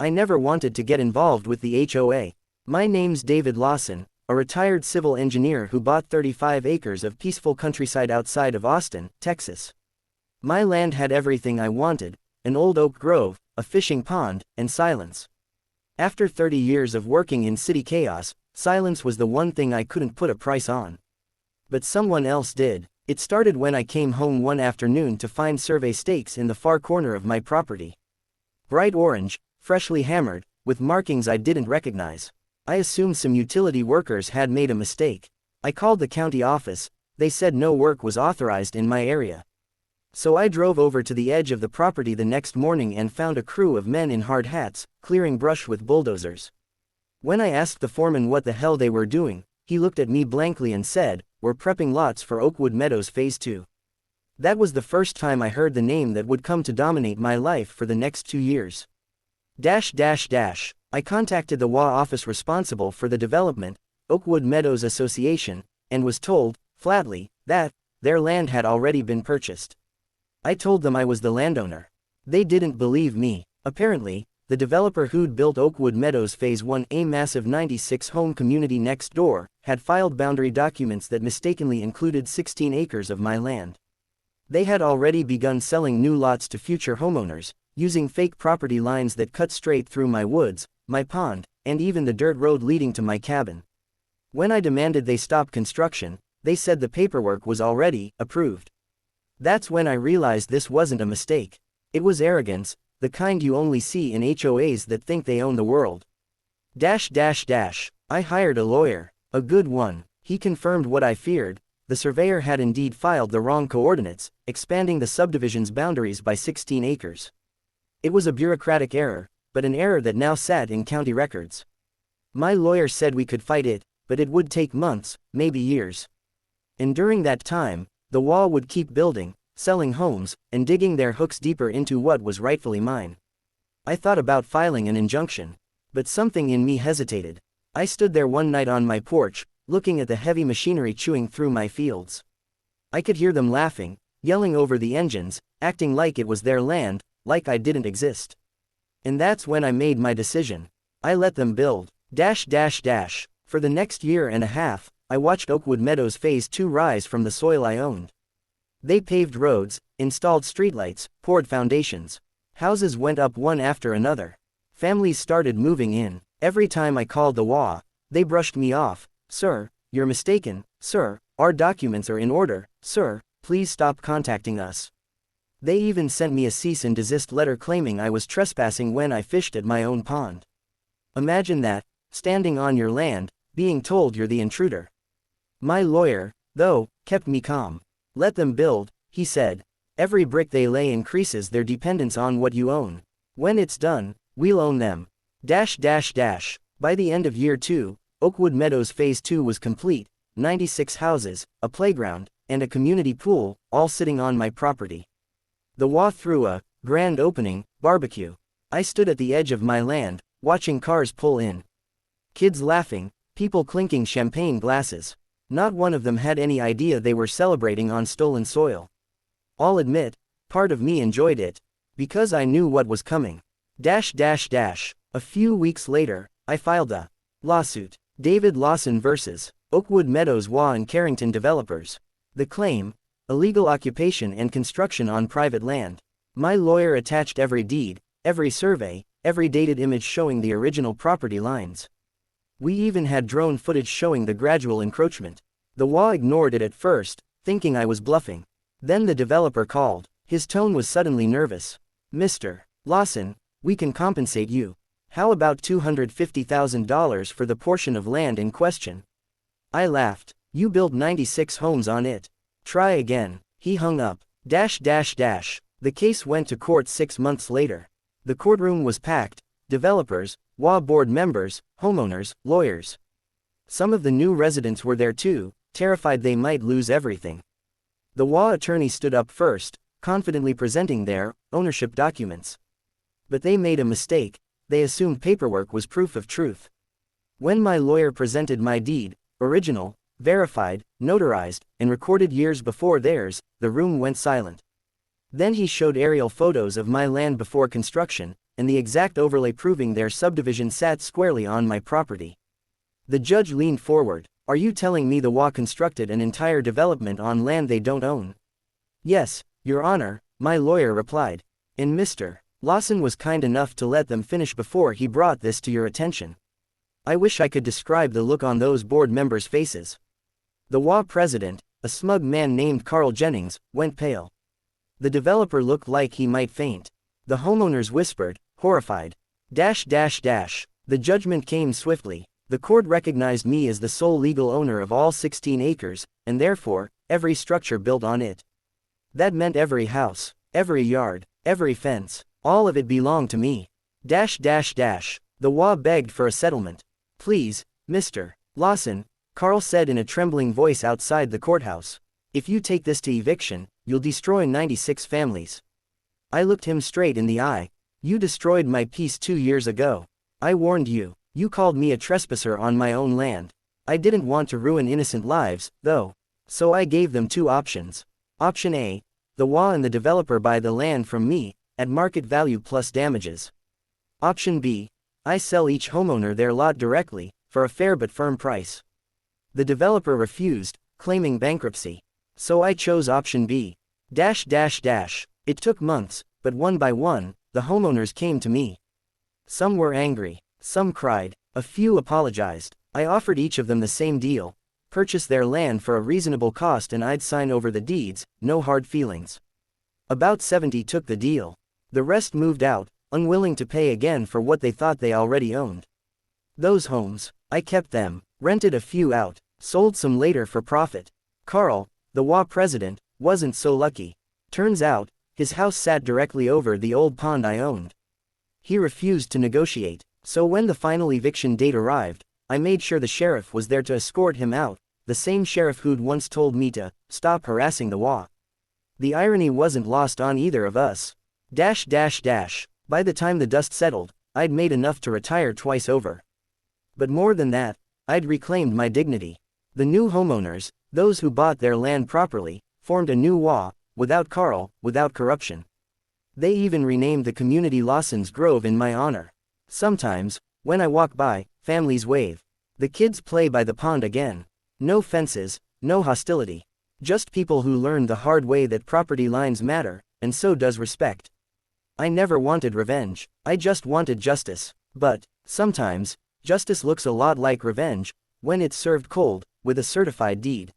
I never wanted to get involved with the HOA. My name's David Lawson, a retired civil engineer who bought 35 acres of peaceful countryside outside of Austin, Texas. My land had everything I wanted: an old oak grove, a fishing pond, and silence. After 30 years of working in city chaos, silence was the one thing I couldn't put a price on. But someone else did. It started when I came home one afternoon to find survey stakes in the far corner of my property. Bright orange, freshly hammered, with markings I didn't recognize. I assumed some utility workers had made a mistake. I called the county office. They said no work was authorized in my area. So I drove over to the edge of the property the next morning and found a crew of men in hard hats, clearing brush with bulldozers. When I asked the foreman what the hell they were doing, he looked at me blankly and said, "We're prepping lots for Oakwood Meadows Phase 2. That was the first time I heard the name that would come to dominate my life for the next 2 years. I contacted the HOA office responsible for the development, Oakwood Meadows Association, and was told, flatly, that their land had already been purchased. I told them I was the landowner. They didn't believe me. Apparently, the developer who'd built Oakwood Meadows Phase 1, a massive 96-home community next door, had filed boundary documents that mistakenly included 16 acres of my land. They had already begun selling new lots to future homeowners, using fake property lines that cut straight through my woods, my pond, and even the dirt road leading to my cabin. When I demanded they stop construction, they said the paperwork was already approved. That's when I realized this wasn't a mistake. It was arrogance, the kind you only see in HOAs that think they own the world. I hired a lawyer, a good one. He confirmed what I feared: the surveyor had indeed filed the wrong coordinates, expanding the subdivision's boundaries by 16 acres. It was a bureaucratic error, but an error that now sat in county records. My lawyer said we could fight it, but it would take months, maybe years. And during that time, the wall would keep building, selling homes, and digging their hooks deeper into what was rightfully mine. I thought about filing an injunction, but something in me hesitated. I stood there one night on my porch, looking at the heavy machinery chewing through my fields. I could hear them laughing, yelling over the engines, acting like it was their land, like I didn't exist. And that's when I made my decision. I let them build. For the next year and a half, I watched Oakwood Meadows Phase 2 rise from the soil I owned. They paved roads, installed streetlights, poured foundations. Houses went up one after another. Families started moving in. Every time I called the HOA, they brushed me off. "Sir, you're mistaken. Sir, our documents are in order. Sir, please stop contacting us." They even sent me a cease and desist letter claiming I was trespassing when I fished at my own pond. Imagine that, standing on your land, being told you're the intruder. My lawyer, though, kept me calm. "Let them build," he said. "Every brick they lay increases their dependence on what you own. When it's done, we'll own them." By the end of year 2, Oakwood Meadows Phase 2 was complete: 96 houses, a playground, and a community pool, all sitting on my property. The HOA threw a grand opening barbecue. I stood at the edge of my land, watching cars pull in. Kids laughing, people clinking champagne glasses. Not one of them had any idea they were celebrating on stolen soil. I'll admit, part of me enjoyed it, because I knew what was coming. A few weeks later, I filed a lawsuit. David Lawson vs. Oakwood Meadows HOA and Carrington Developers. The claim: illegal occupation and construction on private land. My lawyer attached every deed, every survey, every dated image showing the original property lines. We even had drone footage showing the gradual encroachment. The HOA ignored it at first, thinking I was bluffing. Then the developer called. His tone was suddenly nervous. "Mr. Lawson, we can compensate you. How about $250,000 for the portion of land in question?" I laughed. "You built 96 homes on it. Try again." He hung up. The case went to court 6 months later. The courtroom was packed: developers, HOA board members, homeowners, lawyers. Some of the new residents were there too, terrified they might lose everything. The HOA attorney stood up first, confidently presenting their ownership documents. But they made a mistake. They assumed paperwork was proof of truth. When my lawyer presented my deed, original, verified, notarized, and recorded years before theirs, the room went silent. Then he showed aerial photos of my land before construction, and the exact overlay proving their subdivision sat squarely on my property. The judge leaned forward. Are you telling me the HOA constructed an entire development on land they don't own? Yes, Your Honor, my lawyer replied. And Mr. Lawson was kind enough to let them finish before he brought this to your attention. I wish I could describe the look on those board members' faces. The HOA president, a smug man named Carl Jennings, went pale. The developer looked like he might faint. The homeowners whispered, horrified. The judgment came swiftly. The court recognized me as the sole legal owner of all 16 acres, and therefore, every structure built on it. That meant every house, every yard, every fence, all of it belonged to me. The HOA begged for a settlement. Please, Mr. Lawson, Carl said in a trembling voice outside the courthouse. If you take this to eviction, you'll destroy 96 families. I looked him straight in the eye. You destroyed my peace 2 years ago. I warned you. You called me a trespasser on my own land. I didn't want to ruin innocent lives, though. So I gave them 2 options. Option A, the HOA and the developer buy the land from me, at market value plus damages. Option B, I sell each homeowner their lot directly, for a fair but firm price. The developer refused, claiming bankruptcy. So I chose option B. It took months, but one by one, the homeowners came to me. Some were angry, some cried, a few apologized. I offered each of them the same deal. Purchase their land for a reasonable cost and I'd sign over the deeds, no hard feelings. About 70 took the deal. The rest moved out, unwilling to pay again for what they thought they already owned. Those homes, I kept them, rented a few out, sold some later for profit. Carl, the HOA president, wasn't so lucky. Turns out, his house sat directly over the old pond I owned. He refused to negotiate, so when the final eviction date arrived, I made sure the sheriff was there to escort him out, the same sheriff who'd once told me to stop harassing the HOA. The irony wasn't lost on either of us. By the time the dust settled, I'd made enough to retire twice over. But more than that, I'd reclaimed my dignity. The new homeowners, those who bought their land properly, formed a new HOA, without Carl, without corruption. They even renamed the community Lawson's Grove in my honor. Sometimes, when I walk by, families wave. The kids play by the pond again. No fences, no hostility. Just people who learned the hard way that property lines matter, and so does respect. I never wanted revenge, I just wanted justice. But, sometimes, justice looks a lot like revenge, when it's served cold, with a certified deed.